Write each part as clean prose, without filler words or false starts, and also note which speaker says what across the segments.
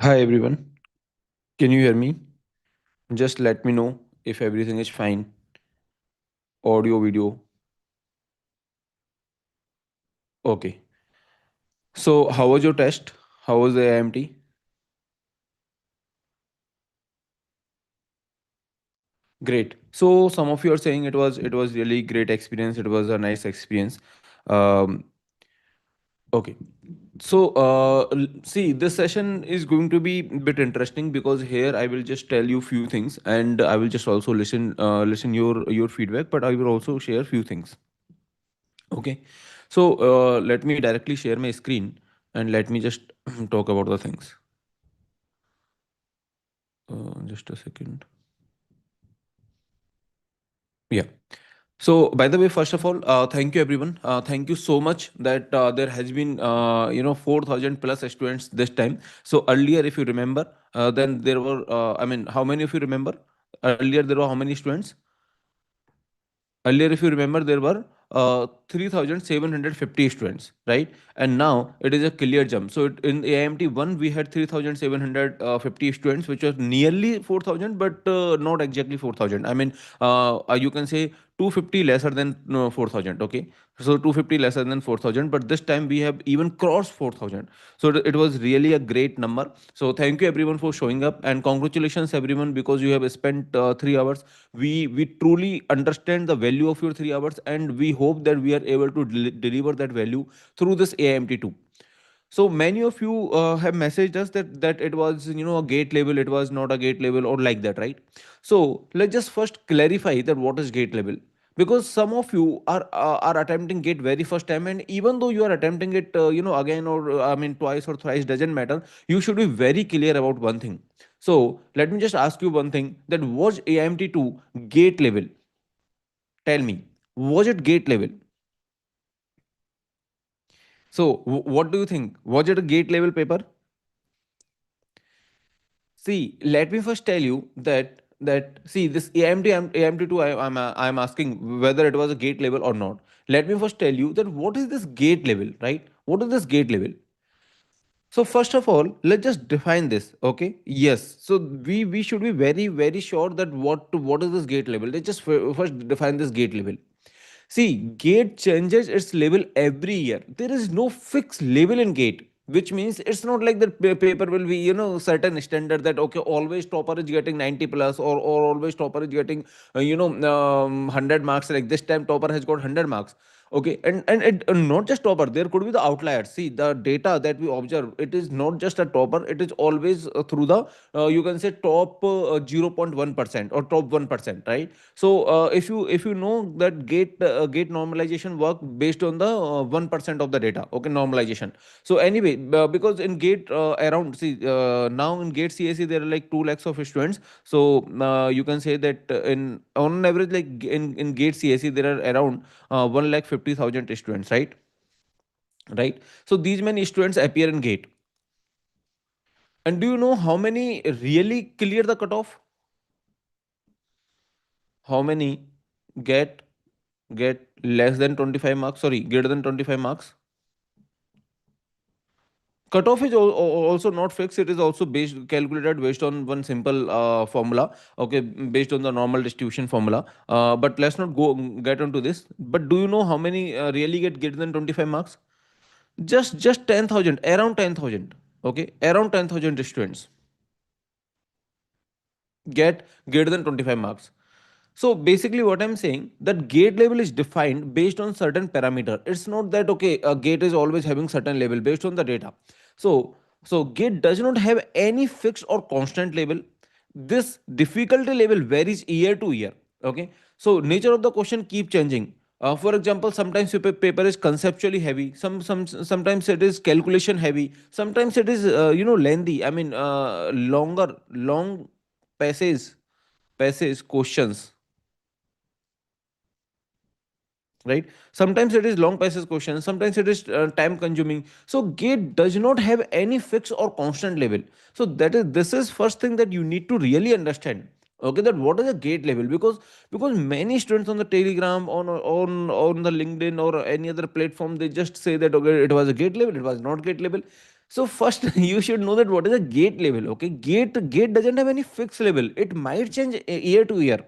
Speaker 1: Hi everyone. Can you hear me? Just let me know if everything is fine. Audio, video. Okay. So, how was your test? How was the AIMT? Great. So, some of you are saying it was really great experience. It was a nice experience. Um, okay. So, see, this session is going to be a bit interesting because here I will just tell you few things, and I will just also listen your feedback, but I will also share few things. Okay. So let me directly share my screen and let me just talk about the things. Just a second. Yeah. So, by the way, first of all, thank you everyone. Thank you so much that there has been 4,000 plus students this time. So earlier, if you remember, then there were I mean, how many of you remember? Earlier there were how many students? Earlier, if you remember, there were 3,750 students, right? And now it is a clear jump. So in AIMT 1, we had 3,750 students, which was nearly 4,000, but not exactly 4,000. I mean, you can say 250 lesser than 4,000, okay? So 250 lesser than 4,000, but this time we have even crossed 4,000. So it was really a great number. So thank you everyone for showing up, and congratulations everyone because you have spent 3 hours. We truly understand the value of your 3 hours, and we hope that we are able to deliver that value through this AIMT2. So many of you have messaged us that it was a gate level, it was not a gate level or like that, right? So let's just first clarify that what is gate level, because some of you are attempting gate very first time, and even though you are attempting it again, or I mean twice or thrice, doesn't matter. You should be very clear about one thing. So let me just ask you one thing, that was AIMT2 gate level? Tell me, was it gate level? So what do you think, was it a gate level paper? See, let me first tell you that see this AMT2. I'm asking whether it was a gate level or not. Let me first tell you that what is this gate level, right? What is this gate level? So first of all, let's just define this. Okay. Yes. So we should be very sure that what is this gate level. Let's just first define this gate level. See, gate changes its label every year. There is no fixed label in gate, which means it's not like the paper will be, certain standard that, okay, always topper is getting 90 plus, or always topper is getting, 100 marks. Like this time, topper has got 100 marks. Okay, and it, not just topper, there could be the outliers. See, the data that we observe, it is not just a topper, it is always through the, you can say, top 0.1% or top 1%, right? So if you know that gate normalization work based on the 1% of the data, okay, normalization. So anyway, because in gate around, see, now in gate CSE there are like 2 lakhs of students. So you can say that in on average, like in gate CSE there are around 1 lakh 50,000 students, right? So these many students appear in gate. And do you know how many really clear the cutoff? How many get get less than 25 marks, sorry, greater than 25 marks? Cutoff is also not fixed. It is also calculated based on one simple formula, okay, based on the normal distribution formula. But let's not get into this. But do you know how many really get greater than 25 marks? Just 10,000, around 10,000. Okay, around 10,000 students get greater than 25 marks. So basically, what I'm saying, that gate level is defined based on certain parameter. It's not that, okay, a gate is always having certain level based on the data. So gate does not have any fixed or constant level. This difficulty level varies year to year. Okay. So nature of the question keep changing. For example, sometimes your paper is conceptually heavy. Sometimes it is calculation heavy. Sometimes it is lengthy. I mean, long passage questions, right? Sometimes it is long passage questions, sometimes it is time consuming. So gate does not have any fixed or constant level. So this is first thing that you need to really understand. Okay, that what is a gate level? Because many students on the Telegram, on the LinkedIn or any other platform, they just say that, okay, it was a gate level, it was not gate level. So first, you should know that what is a gate level. Okay, gate doesn't have any fixed level. It might change year to year.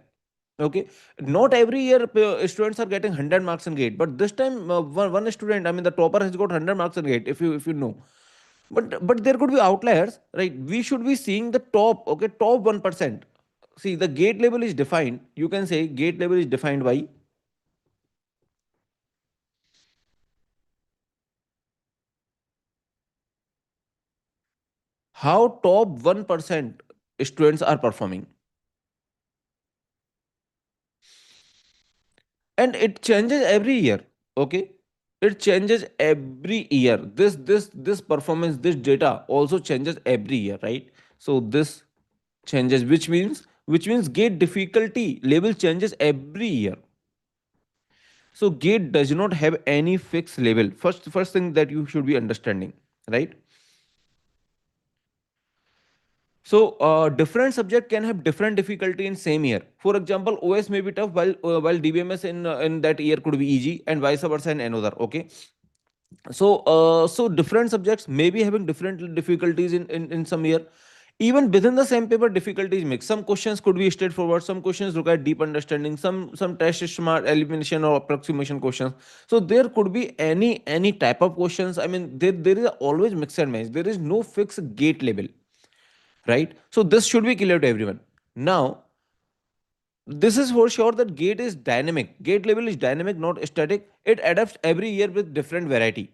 Speaker 1: Okay, not every year students are getting 100 marks in gate, but this time one student, I mean the topper has got 100 marks in gate. If you know, but there could be outliers, right? We should be seeing the top. Okay, top 1%. See, the gate level is defined. You can say gate level is defined by how top 1% students are performing, and it changes every year. Okay, it changes every year. This performance, this data also changes every year, right? So this changes, which means gate difficulty level changes every year. So gate does not have any fixed level. First thing that you should be understanding, right? So different subject can have different difficulty in same year. For example, OS may be tough while DBMS in that year could be easy, and vice versa in another. Okay, so different subjects may be having different difficulties in some year. Even within the same paper, difficulties mix. Some questions could be straightforward, some questions require deep understanding, some test smart elimination or approximation questions. So there could be any type of questions. I mean, there is always mix and match. There is no fixed gate level, right? So this should be clear to everyone. Now, this is for sure that gate is dynamic. Gate level is dynamic, not static. It adapts every year with different variety.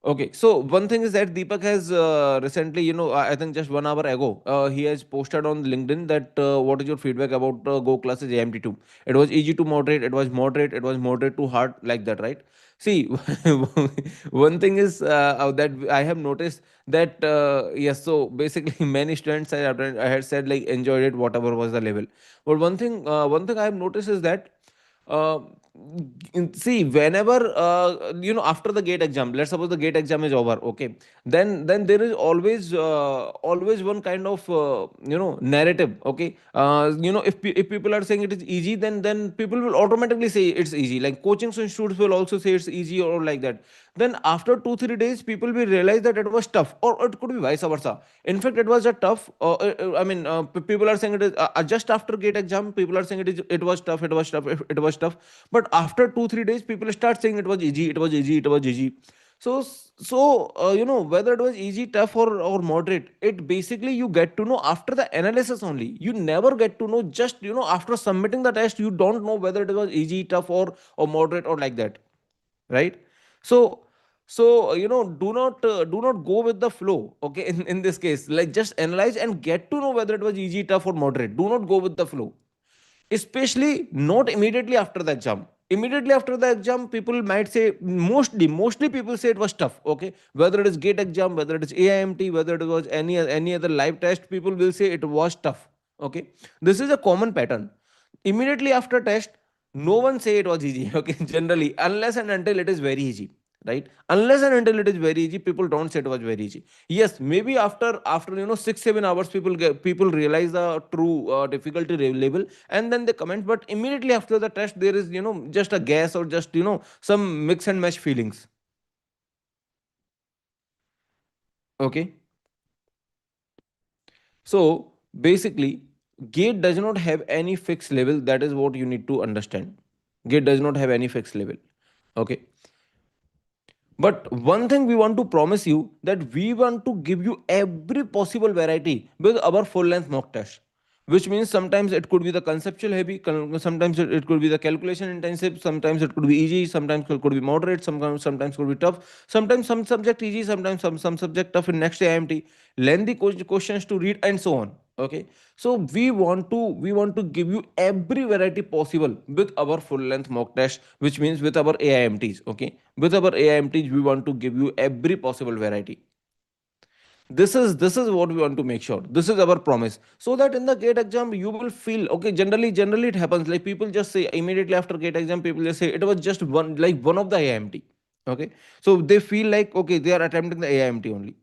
Speaker 1: Okay, so one thing is that Deepak has recently, I think just 1 hour ago, he has posted on LinkedIn that what is your feedback about Go classes AMT2? It was easy to moderate, it was moderate to hard, like that, right? See, one thing is that I have noticed that, yes, so basically many students I had said like enjoyed it, whatever was the level. But one thing I have noticed is that uh, see, whenever after the gate exam, let's suppose the gate exam is over. Okay, then there is always one kind of narrative. Okay, if people are saying it is easy, then people will automatically say it's easy. Like coaching institutes will also say it's easy or like that. Then after 2 3 days, people will realize that it was tough, or it could be vice versa. In fact, it was a tough. I mean, people are saying it is just after gate exam. People are saying it was tough. It was tough. But after 2 3 days, people start saying it was easy. It was easy. It was easy. So whether it was easy, tough, or moderate, it basically you get to know after the analysis only. You never get to know just after submitting the test. You don't know whether it was easy, tough, or moderate or like that, right? So do not go with the flow. Okay, in this case, like just analyze and get to know whether it was easy, tough, or moderate. Do not go with the flow, especially not immediately after the exam. Immediately after the exam, people might say, mostly people say it was tough. Okay, whether it is gate exam, whether it is AIMT, whether it was any other live test, people will say it was tough. Okay, this is a common pattern. Immediately after test, no one say it was easy. Okay, generally, unless and until it is very easy, right? Unless and until it is very easy, people don't say it was very easy. Yes, maybe after 6 7 hours, people realize the true difficulty level, and then they comment. But immediately after the test, there is just a guess, or just some mix and match feelings. Okay, so basically, gate does not have any fixed level. That is what you need to understand. Gate does not have any fixed level. Okay, but one thing we want to promise you, that we want to give you every possible variety with our full length mock test. Which means sometimes it could be the conceptual heavy, sometimes it could be the calculation intensive, sometimes it could be easy, sometimes it could be moderate, sometimes could be tough, sometimes some subject easy, sometimes some subject tough in next IMT, lengthy questions to read, and so on. Okay, so we want to give you every variety possible with our full length mock test, which means with our AIMTs. Okay, with our AIMTs, we want to give you every possible variety. This is what we want to make sure. This is our promise, so that in the gate exam you will feel okay. Generally it happens like people just say immediately after gate exam, people just say it was just one of the AIMT. Okay, so they feel like okay, they are attempting the AIMT only,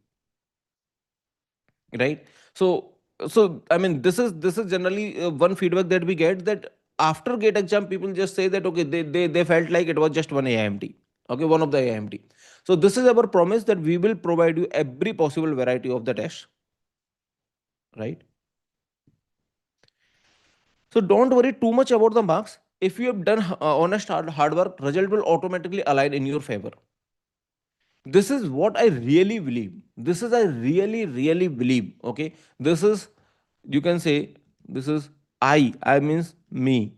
Speaker 1: right? So I mean, this is generally one feedback that we get, that after gate exam, people just say that okay, they felt like it was just one AIMT. Okay, one of the AIMT. So this is our promise that we will provide you every possible variety of the test, right? So don't worry too much about the marks. If you have done honest hard work, result will automatically align in your favor. This is what I really believe. This is I really believe. Okay, this is, you can say, this is I means me.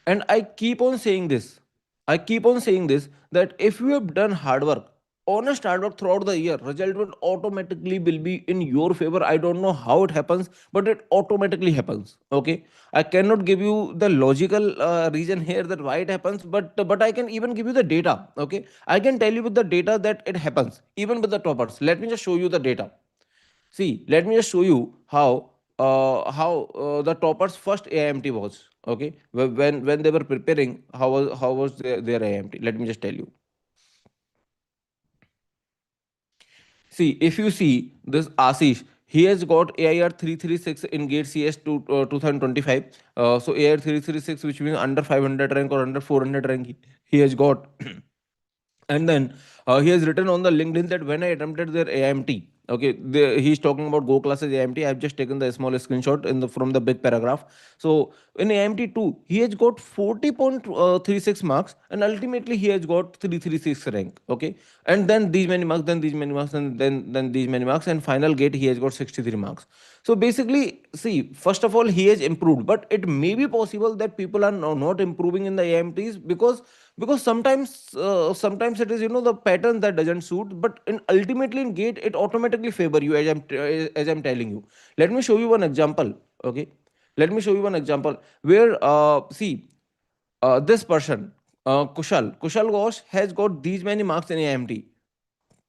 Speaker 1: And I keep on saying this. I keep on saying this, that if you have done hard work, honest hard work throughout the year, result will automatically will be in your favor. I don't know how it happens, but it automatically happens. Okay, I cannot give you the logical reason here that why it happens, but I can even give you the data. Okay, I can tell you with the data that it happens even with the toppers. Let me just show you the data. See, let me just show you how the toppers first AIMT was. Okay, when they were preparing, how was their AIMT? Let me just tell you. See, if you see this Ashish, he has got AIR 336 in Gate CS 2025. So AIR 336, which means under 500 rank or under 400 rank, he has got. And then he has written on the LinkedIn that when I attempted their AIMT, okay, he's talking about goclasses AIMT. I've just taken the small screenshot from the big paragraph. So in AIMT 2, he has got 40.36 marks, and ultimately he has got 336 rank. Okay, and then these many marks, then these many marks, and then these many marks, and final gate he has got 63 marks. So basically, see, first of all, he has improved, but it may be possible that people are not improving in the AIMTs because sometimes it is, the pattern that doesn't suit, but in ultimately in gate it automatically favor you, as I'm telling you. Let me show you one example. Okay, let me show you one example where, see, this person, Kushal Ghosh has got these many marks in AMT.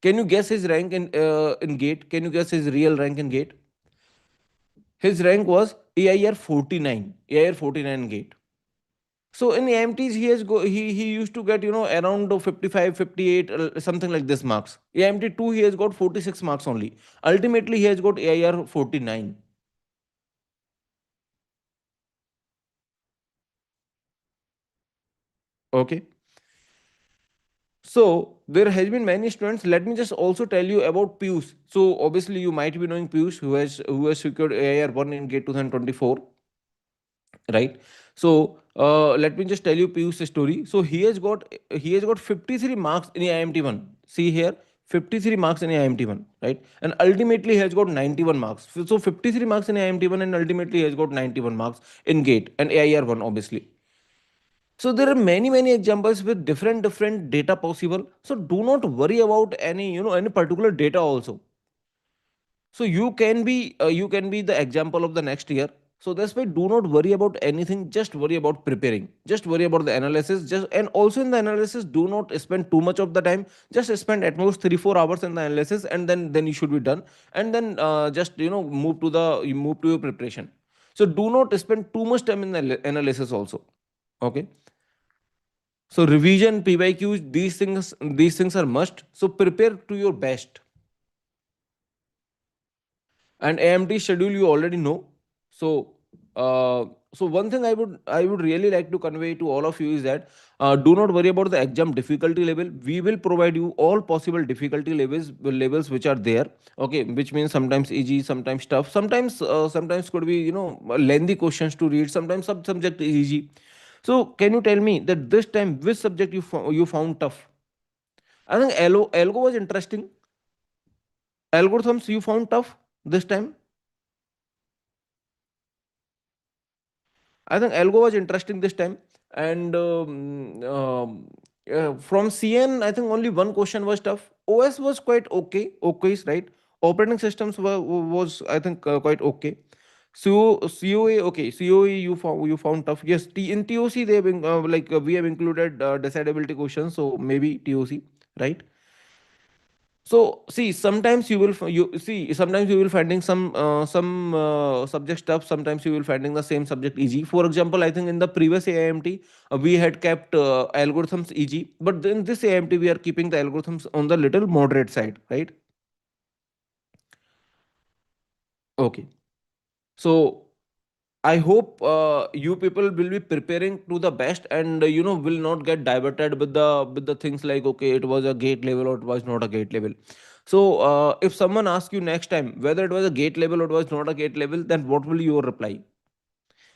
Speaker 1: Can you guess his rank in gate? Can you guess his real rank in gate? His rank was AIR 49, AIR 49 gate. So in AMTs, he used to get, around 55, 58, something like this marks. AMT 2, he has got 46 marks only. Ultimately, he has got AIR 49. Okay. So there has been many students. Let me just also tell you about Pius. So obviously you might be knowing Pius, who has secured AIR 1 in Gate 2024, right? So let me just tell you Piyush's story. So he has got 53 marks in IMT 1. See here, 53 marks in IMT 1, right? And ultimately he has got 91 marks. So 53 marks in IMT 1, and ultimately he has got 91 marks in GATE and AIR 1, obviously. So there are many examples with different data possible. So do not worry about any particular data also. So you can be the example of the next year. So that's why do not worry about anything. Just worry about preparing. Just worry about the analysis. And also in the analysis, do not spend too much of the time. Just spend at most 3-4 hours in the analysis, and then you should be done. And then just move to your preparation. So do not spend too much time in the analysis also. Okay. So revision, PYQs, these things are must. So prepare to your best. And AMT schedule you already know. So so one thing I would really like to convey to all of you is that do not worry about the exam difficulty level. We will provide you all possible difficulty levels which are there. Okay, which means sometimes easy, sometimes tough, sometimes could be lengthy questions to read, sometimes sub subject is easy. So can you tell me that this time which subject you found tough? I think algo was interesting. Algorithms you found tough this time. I think Algo was interesting this time, and from CN, I think only one question was tough. OS was quite okay, okay, right? Operating systems was, I think, quite okay. So COA, okay, COA you found tough. Yes, in TOC they have we have included decidability questions, so maybe TOC, right? So see, sometimes you will finding some subject stuff. Sometimes you will finding the same subject easy. For example, I think in the previous AIMT we had kept algorithms easy, but in this AIMT we are keeping the algorithms on the little moderate side, right? Okay. So I hope you people will be preparing to the best, and will not get diverted with the things like, okay, it was a gate level or it was not a gate level. So if someone asks you next time whether it was a gate level or it was not a gate level, then what will your reply?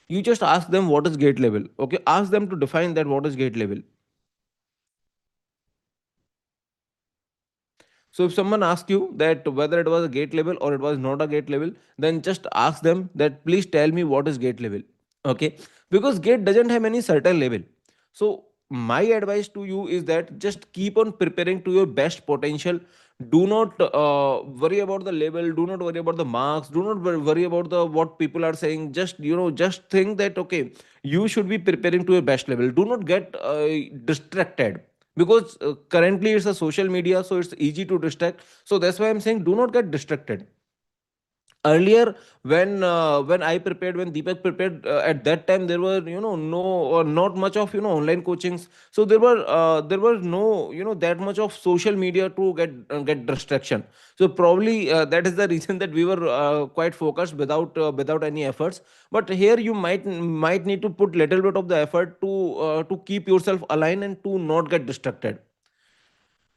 Speaker 1: You just ask them what is gate level. Okay, ask them to define that what is gate level. So if someone asks you that whether it was a gate level or it was not a gate level, then just ask them that please tell me what is gate level. Okay, because gate doesn't have any certain level. So my advice to you is that just keep on preparing to your best potential. Do not worry about the level, do not worry about the marks, do not worry about the what people are saying. Just just think that okay, you should be preparing to your best level. Do not get distracted, because currently it's a social media, so it's easy to distract. So that's why I'm saying do not get distracted. Earlier, when I prepared, when Deepak prepared, at that time there were no or not much of online coachings. So there was no that much of social media to get distraction. So probably that is the reason that we were quite focused without any efforts. But here you might need to put little bit of the effort to keep yourself aligned and to not get distracted.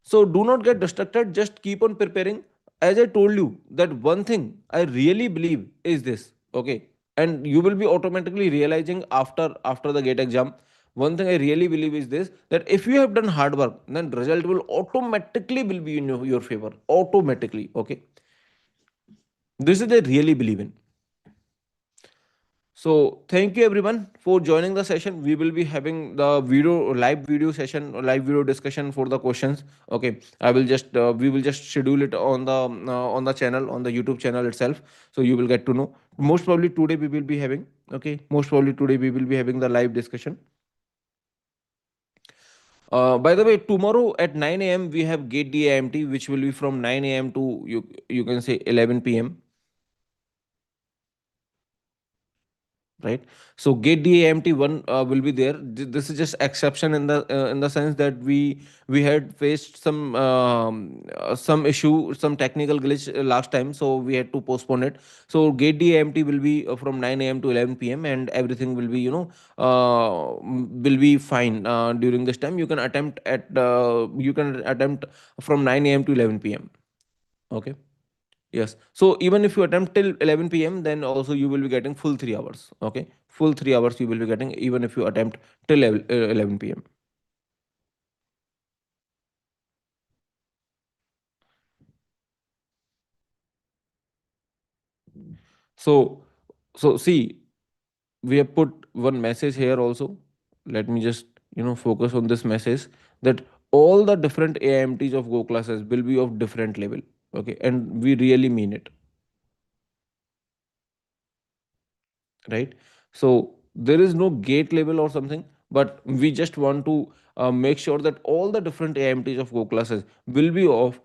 Speaker 1: So do not get distracted, just keep on preparing. As I told you, that one thing I really believe is this, okay? And you will be automatically realizing after the gate exam. One thing I really believe is this, that if you have done hard work, then result will automatically will be in your favor. Automatically. Okay. This is I really believe in. So thank you everyone for joining the session. We will be having the live video session, live video discussion for the questions. Okay, I will just we will just schedule it on the channel, on the YouTube channel itself. So you will get to know. Most probably today we will be having. Okay, most probably today we will be having the live discussion. By the way, tomorrow at 9 a.m. we have Gate D AIMT, which will be from 9 a.m. to you can say 11 p.m. Right. So gate DAMT one will be there. This is just exception in the sense that we had faced some issue, some technical glitch last time, so we had to postpone it. So gate DAMT will be from 9 a.m. to 11 p.m. and everything will be will be fine during this time. You can attempt from 9 a.m. to 11 p.m. Okay. Yes. So even if you attempt till 11 p.m., then also you will be getting full 3 hours. Okay. Full 3 hours you will be getting even if you attempt till 11 p.m. So, so see, we have put one message here also. Let me just, focus on this message that all the different AIMTs of Go classes will be of different level. Okay. And we really mean it. Right. So there is no gate level or something, but we just want to make sure that all the different AIMTs of Go classes will be of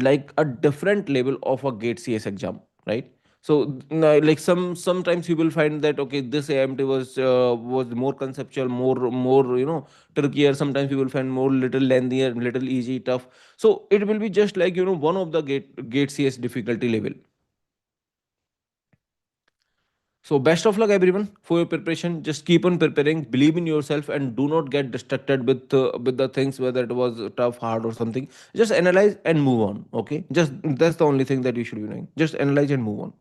Speaker 1: like a different level of a gate CS exam, right? So like sometimes you will find that okay, this AIMT was more conceptual, more trickier. Sometimes you will find more little lengthier, little easy, tough. So it will be just like one of the gate CS difficulty level. So best of luck everyone for your preparation. Just keep on preparing, believe in yourself, and do not get distracted with the things whether it was tough, hard, or something. Just analyze and move on. Okay, just that's the only thing that you should be doing. Just analyze and move on.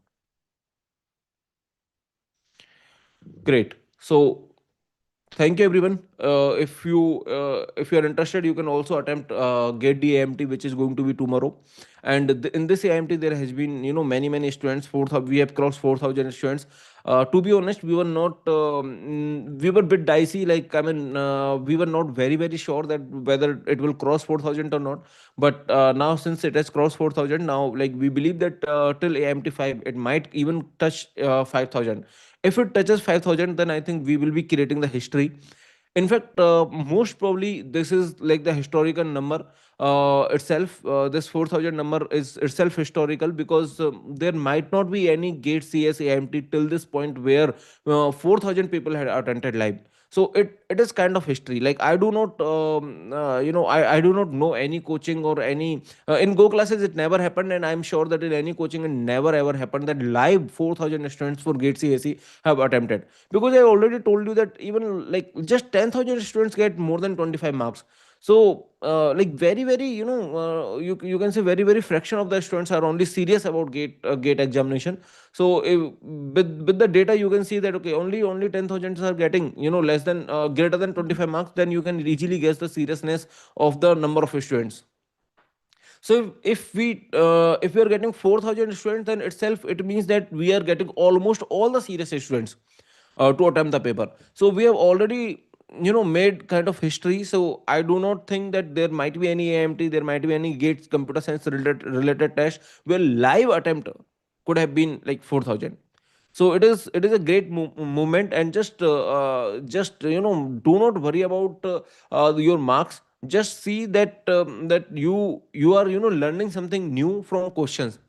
Speaker 1: Great. So thank you everyone. If you are interested, you can also attempt get the AMT, which is going to be tomorrow. And in this AMT there has been many students. We have crossed 4,000 students. To be honest, we were a bit dicey. Like I mean, we were not very sure that whether it will cross 4,000 or not. But now since it has crossed 4,000, now like we believe that till AMT 5 it might even touch 5,000. If it touches 5,000, then I think we will be creating the history. In fact, most probably this is like the historical number itself. This 4,000 number is itself historical because there might not be any gate CS AMT till this point where 4,000 people had attended live. So it is kind of history. Like I do not I do not know any coaching or any in go classes. It never happened, and I'm sure that in any coaching it never ever happened that live 4,000 students for gate CSE have attempted. Because I already told you that even like just 10,000 students get more than 25 marks. So like very you can say very fraction of the students are only serious about gate examination. So with the data you can see that okay, only 10,000 are getting less than greater than 25 marks. Then you can easily guess the seriousness of the number of students. So if we are getting 4,000 students, then itself it means that we are getting almost all the serious students to attempt the paper. So we have already made kind of history. So I do not think that there might be any AMT, there might be any gates computer science related test where live attempt could have been like 4,000. So it is a great movement. And just do not worry about your marks. Just see that you are learning something new from questions.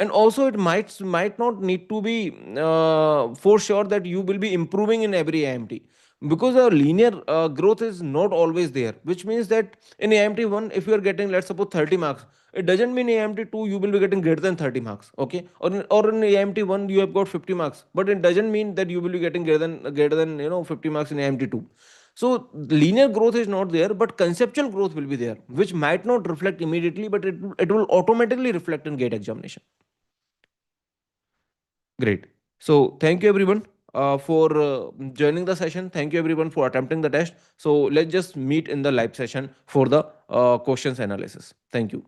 Speaker 1: And also it might not need to be for sure that you will be improving in every AMT, because a linear growth is not always there, which means that in AMT 1 if you are getting, let's suppose, 30 marks, it doesn't mean AMT 2 you will be getting greater than 30 marks. Okay, or in AMT 1 you have got 50 marks, but it doesn't mean that you will be getting greater than 50 marks in AMT 2. So linear growth is not there, but conceptual growth will be there, which might not reflect immediately, but it will automatically reflect in gate examination. Great. So thank you everyone for joining the session. Thank you everyone for attempting the test. So let's just meet in the live session for the questions analysis. Thank you.